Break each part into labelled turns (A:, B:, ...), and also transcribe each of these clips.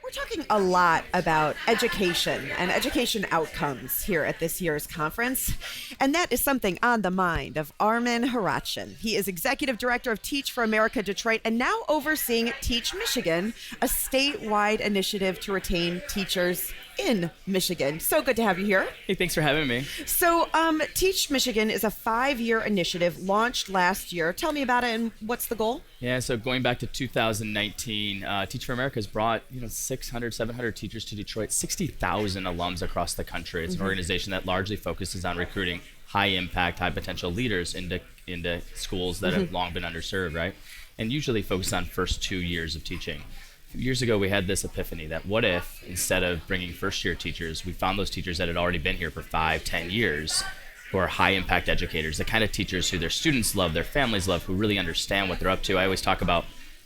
A: We're talking a lot about education and education outcomes here at this year's conference, and that is something on the mind of Armen Hratchian. He is Executive Director of Teach for America Detroit and now overseeing Teach Michigan, a statewide initiative to retain teachers in Michigan. So good to have you here.
B: Hey, thanks for having me.
A: So Teach Michigan is a 5-year initiative launched last year. Tell me about it and what's the goal?
B: Yeah, so going back to 2019, Teach for America has brought 600, 700 teachers to Detroit, 60,000 alums across the country. It's an organization that largely focuses on recruiting high-impact, high-potential leaders into schools that have long been underserved, right? And usually focus on first 2 years of teaching. A few years ago, we had this epiphany that what if, instead of bringing first-year teachers, we found those teachers that had already been here for 5, 10 years, who are high-impact educators, the kind of teachers who their students love, their families love, who really understand what they're up to. I always talk about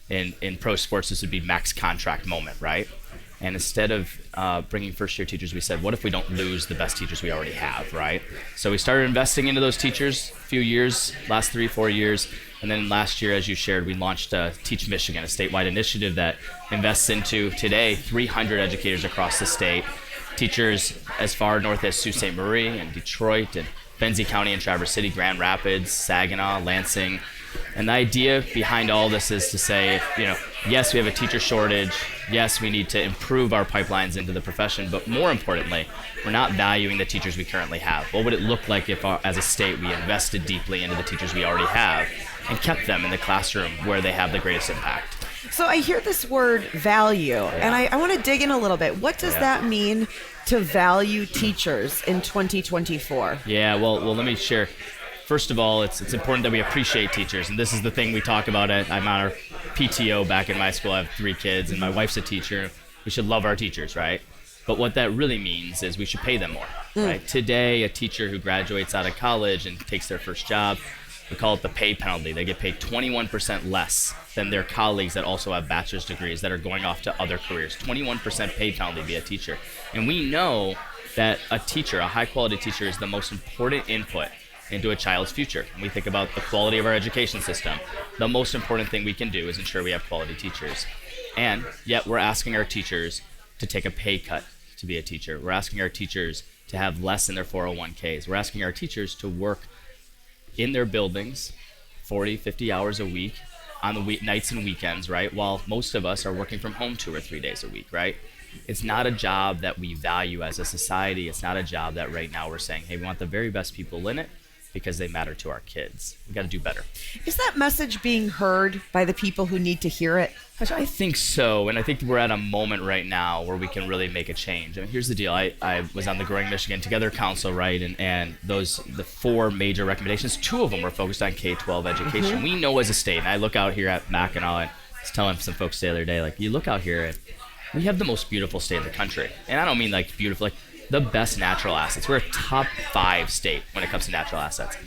B: in pro sports, this would be max contract moment, right? And instead of bringing first-year teachers, we said, what if we don't lose the best teachers we already have, right? So we started investing into those teachers a few years, last 3, 4 years. And then last year, as you shared, we launched Teach Michigan, a statewide initiative that invests into, today, 300 educators across the state, teachers as far north as Sault Ste. Marie and Detroit and Benzie County and Traverse City, Grand Rapids, Saginaw, Lansing. And the idea behind all this is to say, yes, we have a teacher shortage. Yes, we need to improve our pipelines into the profession. But more importantly, we're not valuing the teachers we currently have. What would it look like if, as a state, we invested deeply into the teachers we already have and kept them in the classroom where they have the greatest impact?
A: So I hear this word value, and I want to dig in a little bit. What does that mean to value teachers in 2024?
B: Yeah, well, let me share. First of all, it's important that we appreciate teachers, and this is the thing we talk about. I'm on our PTO back in my school. I have 3 kids, and my wife's a teacher. We should love our teachers, right? But what that really means is we should pay them more, right? Today, a teacher who graduates out of college and takes their first job, we call it the pay penalty. They get paid 21% less than their colleagues that also have bachelor's degrees that are going off to other careers. 21% pay penalty to be a teacher. And we know that a teacher, a high-quality teacher, is the most important input into a child's future. When we think about the quality of our education system, the most important thing we can do is ensure we have quality teachers. And yet we're asking our teachers to take a pay cut to be a teacher. We're asking our teachers to have less in their 401ks. We're asking our teachers to work in their buildings 40, 50 hours a week on the nights and weekends, right? While most of us are working from home 2 or 3 days a week, right? It's not a job that we value as a society. It's not a job that right now we're saying, hey, we want the very best people in it because they matter to our kids. We got to do better.
A: Is that message being heard by the people who need to hear it?
B: I think so, and I think we're at a moment right now where we can really make a change. I mean, here's the deal. I was on the Growing Michigan Together Council, right, and the 4 major recommendations, 2 of them were focused on K-12 education. We know as a state, and I look out here at Mackinac, and I was telling some folks the other day, like, you look out here, and we have the most beautiful state in the country. And I don't mean like beautiful, like the best natural assets. We're a top 5 state when it comes to natural assets.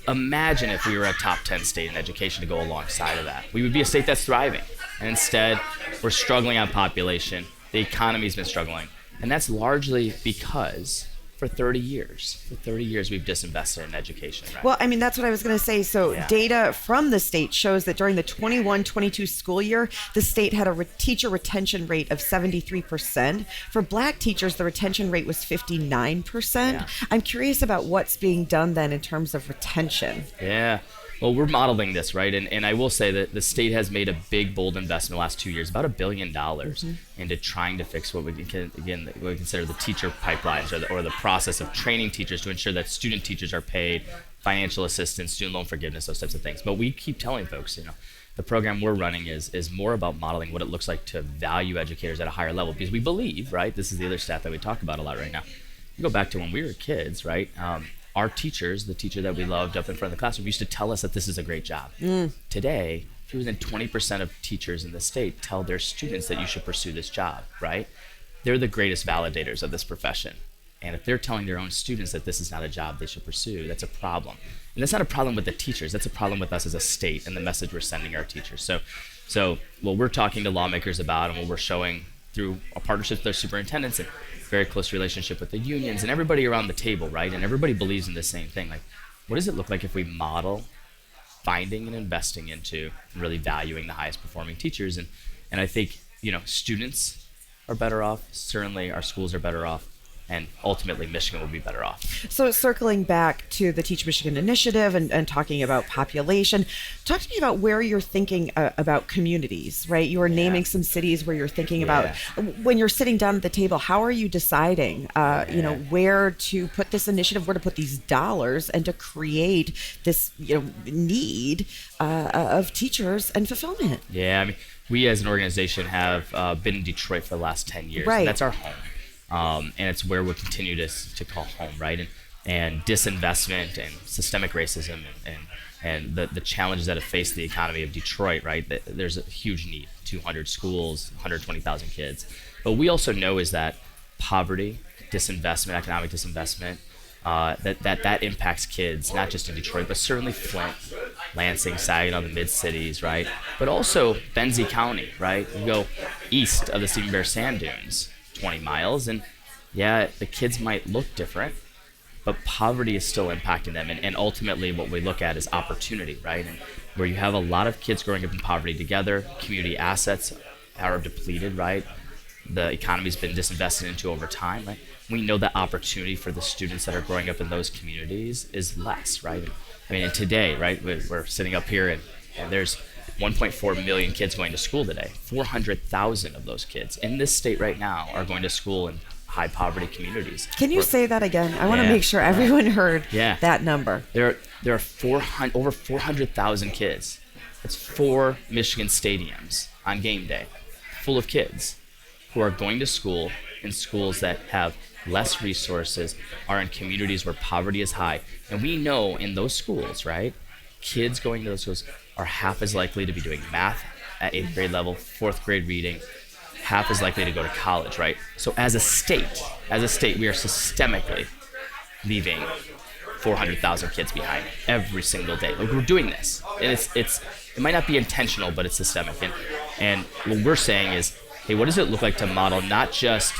B: Imagine if we were a top 10 state in education to go alongside of that. We would be a state that's thriving. And instead, we're struggling on population. The economy's been struggling. And that's largely because for 30 years we've disinvested in education, right?
A: Well, I mean, that's what I was going to say. So data from the state shows that during the 21-22 school year, the state had a teacher retention rate of 73%. For Black teachers, the retention rate was 59%.
B: Yeah.
A: I'm curious about what's being done then in terms of retention.
B: Yeah. Well, we're modeling this, right? And I will say that the state has made a big, bold investment in the last 2 years, about $1 billion into trying to fix what we consider the teacher pipelines or the process of training teachers to ensure that student teachers are paid, financial assistance, student loan forgiveness, those types of things. But we keep telling folks, the program we're running is more about modeling what it looks like to value educators at a higher level, because we believe, right? This is the other stat that we talk about a lot right now. You go back to when we were kids, right? Our teachers, the teacher that we loved up in front of the classroom, used to tell us that this is a great job. Today, fewer than 20% of teachers in the state tell their students that you should pursue this job, right? They're the greatest validators of this profession. And if they're telling their own students that this is not a job they should pursue, that's a problem. And that's not a problem with the teachers, that's a problem with us as a state and the message we're sending our teachers. So what we're talking to lawmakers about and what we're showing through a partnership with their superintendents and very close relationship with the unions and everybody around the table, right? And everybody believes in the same thing. Like, what does it look like if we model finding and investing into and really valuing the highest performing teachers? And I think, students are better off. Certainly, our schools are better off, and ultimately, Michigan will be better off.
A: So circling back to the Teach Michigan initiative and talking about population, talk to me about where you're thinking about communities, right? You are naming some cities where you're thinking about, when you're sitting down at the table, how are you deciding, where to put this initiative, where to put these dollars, and to create this, need of teachers and fulfillment?
B: Yeah, I mean, we as an organization have been in Detroit for the last 10 years.
A: Right.
B: And that's our home. And it's where we'll continue to call home, right? And disinvestment and systemic racism and the challenges that have faced the economy of Detroit, right? There's a huge need, 200 schools, 120,000 kids. But we also know is that poverty, disinvestment, economic disinvestment, that impacts kids, not just in Detroit, but certainly Flint, Lansing, Saginaw, the mid-cities, right? But also Benzie County, right? You go east of the Stephen Bear Sand Dunes, 20 miles, and the kids might look different, but poverty is still impacting them. And ultimately what we look at is opportunity, right? And where you have a lot of kids growing up in poverty together, community assets are depleted, right? The economy's been disinvested into over time, right? We know that opportunity for the students that are growing up in those communities is less, right? I mean, and today, right, we're sitting up here and there's 1.4 million kids going to school today. 400,000 of those kids in this state right now are going to school in high poverty communities.
A: Can you say that again? I want to make sure everyone heard that number.
B: There are over 400,000 kids. That's 4 Michigan stadiums on game day full of kids who are going to school in schools that have less resources, are in communities where poverty is high. And we know in those schools, right, kids going to those schools are half as likely to be doing math at 8th grade level, 4th grade reading, half as likely to go to college, right? So as a state, we are systemically leaving 400,000 kids behind every single day. Like, we're doing this, and it might not be intentional, but it's systemic. And what we're saying is, hey, what does it look like to model not just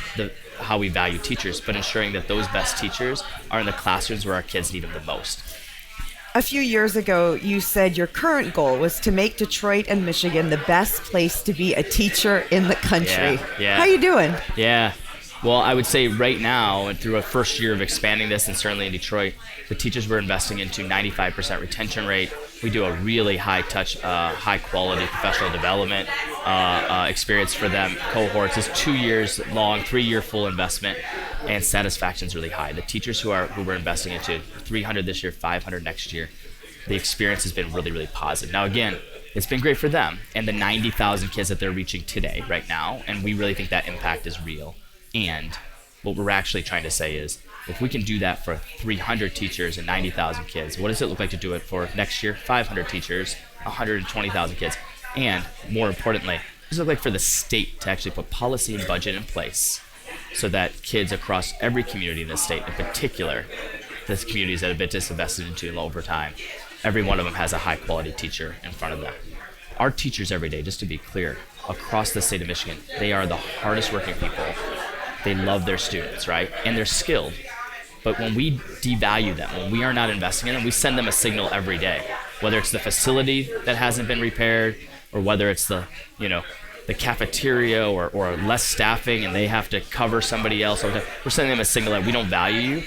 B: how we value teachers, but ensuring that those best teachers are in the classrooms where our kids need them the most?
A: A few years ago, you said your current goal was to make Detroit and Michigan the best place to be a teacher in the country.
B: Yeah.
A: How you doing?
B: Yeah. Well, I would say right now, and through a first year of expanding this, and certainly in Detroit, the teachers we're investing into 95% retention rate. We do a really high touch, high quality professional development experience for them. Cohorts is 2 years long, 3-year full investment, and satisfaction is really high. The teachers who we're investing into, 300 this year, 500 next year, the experience has been really, really positive. Now, again, it's been great for them and the 90,000 kids that they're reaching today, right now, and we really think that impact is real. And what we're actually trying to say is, if we can do that for 300 teachers and 90,000 kids, what does it look like to do it for next year, 500 teachers, 120,000 kids? And more importantly, what does it look like for the state to actually put policy and budget in place so that kids across every community in the state, in particular, the communities that have been disinvested into over time, every one of them has a high quality teacher in front of them. Our teachers every day, just to be clear, across the state of Michigan, they are the hardest working people. They love their students, right? And they're skilled. But when we devalue them, when we are not investing in them, we send them a signal every day. Whether it's the facility that hasn't been repaired, or whether it's the cafeteria or less staffing and they have to cover somebody else. We're sending them a signal that we don't value you.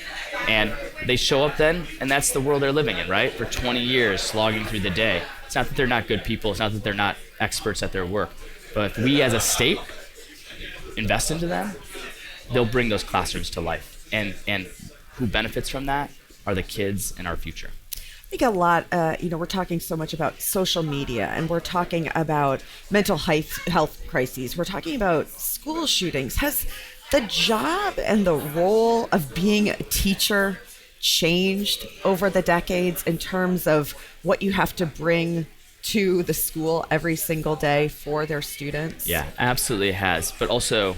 B: And they show up then, and that's the world they're living in, right? For 20 years, slogging through the day. It's not that they're not good people. It's not that they're not experts at their work. But if we as a state invest into them, they'll bring those classrooms to life. And who benefits from that are the kids in our future.
A: I think a lot, we're talking so much about social media, and we're talking about mental health crises. We're talking about school shootings. Has the job and the role of being a teacher changed over the decades in terms of what you have to bring to the school every single day for their students?
B: Yeah, absolutely it has. But also,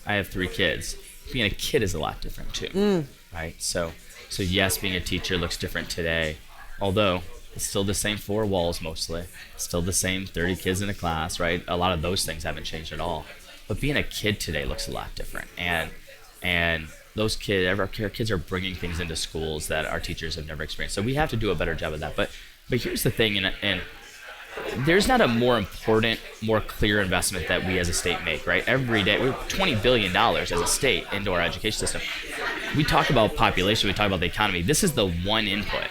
B: I have 3 kids. Being a kid is a lot different too, right? So yes, being a teacher looks different today, although it's still the same 4 walls mostly, still the same 30 kids in a class, right? A lot of those things haven't changed at all. But being a kid today looks a lot different, and those kids, our kids are bringing things into schools that our teachers have never experienced. So we have to do a better job of that. But here's the thing, and there's not a more important, more clear investment that we as a state make, right? Every day, we're $20 billion as a state into our education system. We talk about population, we talk about the economy. This is the one input.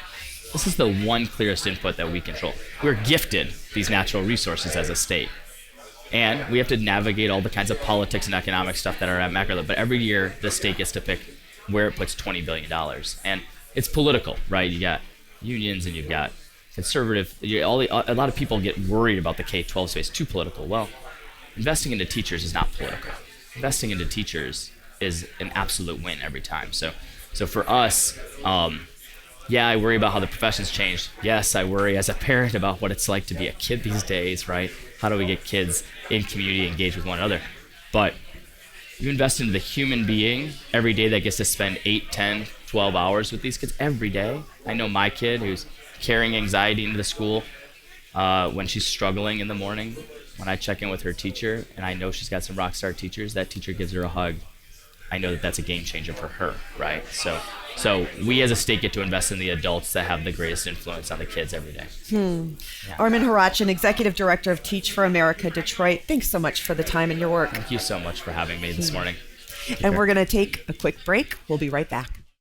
B: This is the one clearest input that we control. We're gifted these natural resources as a state. And we have to navigate all the kinds of politics and economic stuff that are at macro level. But every year, the state gets to pick where it puts $20 billion. And it's political, right? You got unions and you've got conservative. A lot of people get worried about the K-12 space, too political. Well, investing into teachers is not political. Investing into teachers is an absolute win every time. So for us, yeah, I worry about how the profession's changed. Yes, I worry as a parent about what it's like to be a kid these days, right? How do we get kids in community engaged with one another? But you invest into the human being every day that gets to spend 8, 10, 12 hours with these kids every day. I know my kid who's carrying anxiety into the school when she's struggling in the morning. When I check in with her teacher and I know she's got some rock star teachers, that teacher gives her a hug. I know that that's a game changer for her, right? So we as a state get to invest in the adults that have the greatest influence on the kids every day. Yeah.
A: Armen Hratchian, Executive Director of Teach for America Detroit. Thanks so much for the time and your work.
B: Thank you so much for having me this morning.
A: And we're going to take a quick break. We'll be right back.